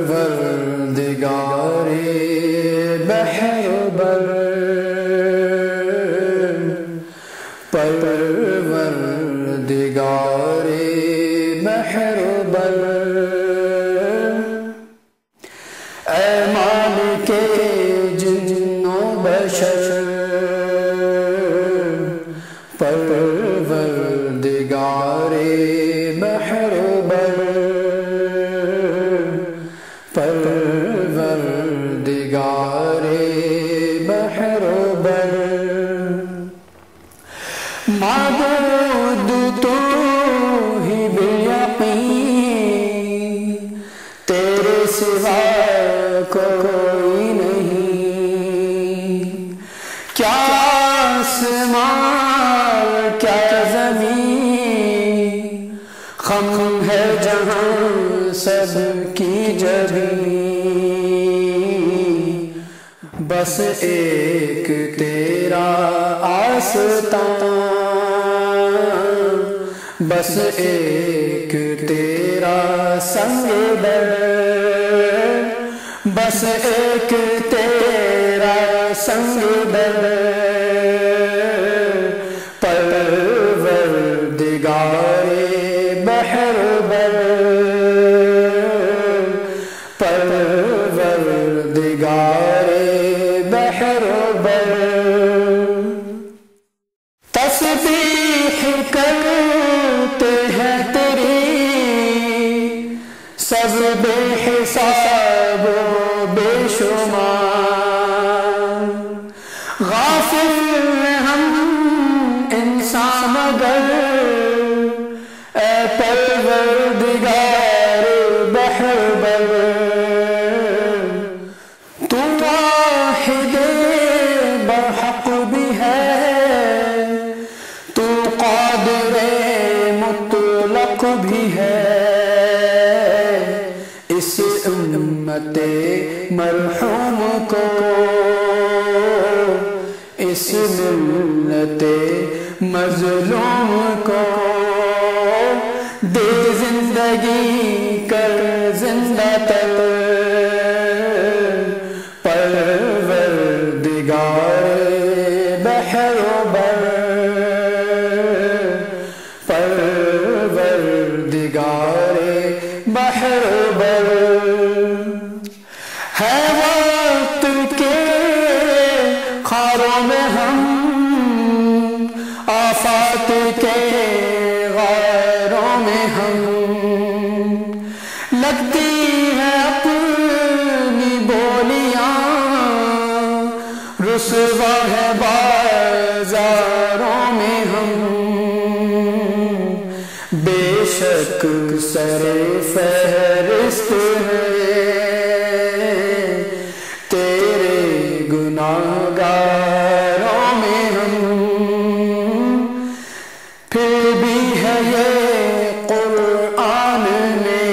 پروردگار بحر بر، پروردگار بحر بر، اے مالک جن و بشر، پروردگار بحر بر، پروردگار بحر بر، معبود تو ہی بالیقین، تیرے سوا کوئی نہیں، کیا آسمان کیا زمین، خم ہے جہاں سب کی جبین، بس ایک تیرا آستان، بس ایک تیرا سنگ بر، بس ایک تیرا سنگ بر، پروردگار بحر بر، پروردگار بحر بر، تسبیح کرتے ہیں تیری سب بے حساب و بے شمار، غافل ہم انسان مگر اے پروردگار بحر بر، تو واحد برحق بھی ہے، تو قادر مطلق بھی ہے، اس امت مرحوم کو، اس ملت مظلوم کو دے زندگی کر زندہ تر، پروردگار بحر بر، پروردگار بحر بر، ہے وقت کے خاروں میں ہم، آفات کے غیروں میں ہم، لگتی ہے اپنی بولیاں، رسوا ہے بازاروں میں ہم، بے شک سر فہرست ہے تیرے گناہگاروں میں ہم، پھر بھی ہے یہ قرآن میں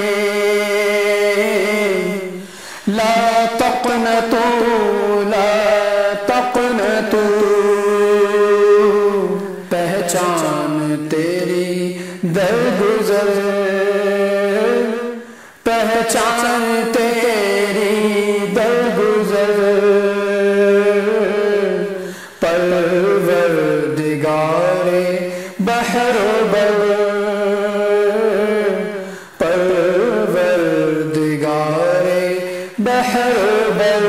لا تقنطوا لا تقنطوا، پہچان تیری درگزر، پہچان تیری درگزر، پروردگار بحر بر، پروردگار بحر بر۔